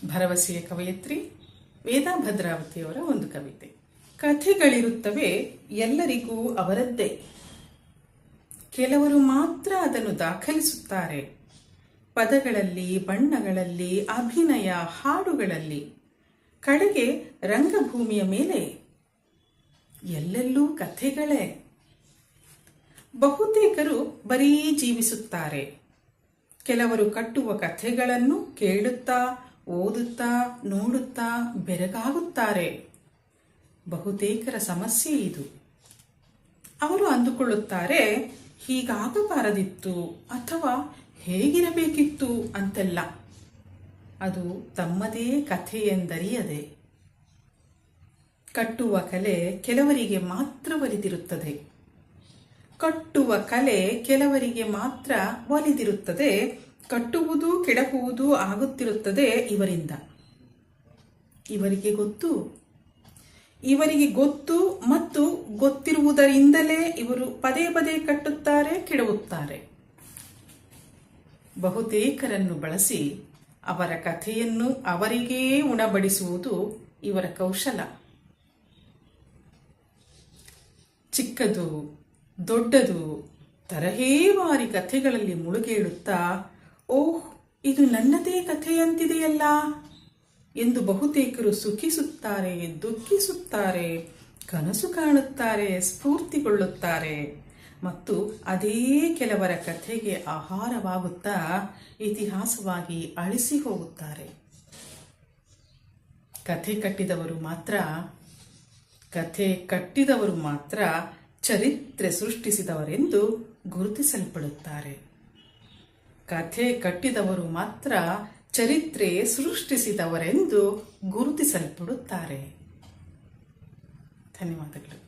ಭರವಸೆಯ ಕವಯತ್ರಿ ವೇದಾ ಭದ್ರಾವತಿಯವರ ಒಂದು ಕವಿತೆ. ಕಥೆಗಳಿರುತ್ತವೆ ಎಲ್ಲರಿಗೂ ಅವರದ್ದೇ. ಕೆಲವರು ಮಾತ್ರ ಅದನ್ನು ದಾಖಲಿಸುತ್ತಾರೆ. ಪದಗಳಲ್ಲಿ, ಬಣ್ಣಗಳಲ್ಲಿ, ಅಭಿನಯ, ಹಾಡುಗಳಲ್ಲಿ. ಕಡೆಗೆ ರಂಗಭೂಮಿಯ ಮೇಲೆ ಎಲ್ಲೆಲ್ಲೂ ಕಥೆಗಳೇ. ಬಹುತೇಕರು ಬರೀ ಜೀವಿಸುತ್ತಾರೆ. ಕೆಲವರು ಕಟ್ಟುವ ಕಥೆಗಳನ್ನು ಕೇಳುತ್ತಾ, ಓದುತ್ತಾ, ನೋಡುತ್ತಾ ಬೆರಗಾಗುತ್ತಾರೆ. ಬಹುತೇಕರ ಸಮಸ್ಯೆ ಇದು. ಅವರು ಅಂದುಕೊಳ್ಳುತ್ತಾರೆ, ಹೀಗಾಗಬಾರದಿತ್ತು ಅಥವಾ ಹೇಗಿರಬೇಕಿತ್ತು ಅಂತೆಲ್ಲ. ಅದು ತಮ್ಮದೇ ಕಥೆ ಎಂದರಿಯದೆ. ಕಟ್ಟುವ ಕಲೆ ಕೆಲವರಿಗೆ ಮಾತ್ರ ಒಲಿದಿರುತ್ತದೆ. ಕಟ್ಟುವ ಕಲೆ ಕೆಲವರಿಗೆ ಮಾತ್ರ ಒಲಿದಿರುತ್ತದೆ. ಕಟ್ಟುವುದು ಕೆಡಹುವುದು ಆಗುತ್ತಿರುತ್ತದೆ ಇವರಿಂದ. ಇವರಿಗೆ ಗೊತ್ತು ಮತ್ತು ಗೊತ್ತಿರುವುದರಿಂದಲೇ ಇವರು ಪದೇ ಪದೇ ಕಟ್ಟುತ್ತಾರೆ, ಕೆಡವುತ್ತಾರೆ. ಬಹುತೇಕರನ್ನು ಬಳಸಿ ಅವರ ಕಥೆಯನ್ನು ಅವರಿಗೇ ಉಣಬಡಿಸುವುದು ಇವರ ಕೌಶಲ. ಚಿಕ್ಕದು ದೊಡ್ಡದು ತರಹೇವಾರಿ ಕಥೆಗಳಲ್ಲಿ ಮುಳುಗೇಳುತ್ತಾ, ಓಹ್, ಇದು ನನ್ನದೇ ಕಥೆಯಂತಿದೆಯಲ್ಲ ಎಂದು ಬಹುತೇಕರು ಸುಖಿಸುತ್ತಾರೆ, ದುಃಖಿಸುತ್ತಾರೆ, ಕನಸು ಕಾಣುತ್ತಾರೆ, ಸ್ಫೂರ್ತಿಗೊಳ್ಳುತ್ತಾರೆ ಮತ್ತು ಅದೇ ಕೆಲವರ ಕಥೆಗೆ ಆಹಾರವಾಗುತ್ತಾ ಇತಿಹಾಸವಾಗಿ ಅಳಿಸಿ ಹೋಗುತ್ತಾರೆ. ಕಥೆ ಕಟ್ಟಿದವರು ಮಾತ್ರ ಚರಿತ್ರೆ ಸೃಷ್ಟಿಸಿದವರೆಂದು ಗುರುತಿಸಲ್ಪಡುತ್ತಾರೆ. ಕಥೆ ಕಟ್ಟಿದವರು ಮಾತ್ರ ಚರಿತ್ರೆ ಸೃಷ್ಟಿಸಿದವರೆಂದು ಗುರುತಿಸಲ್ಪಡುತ್ತಾರೆ. ಧನ್ಯವಾದಗಳು.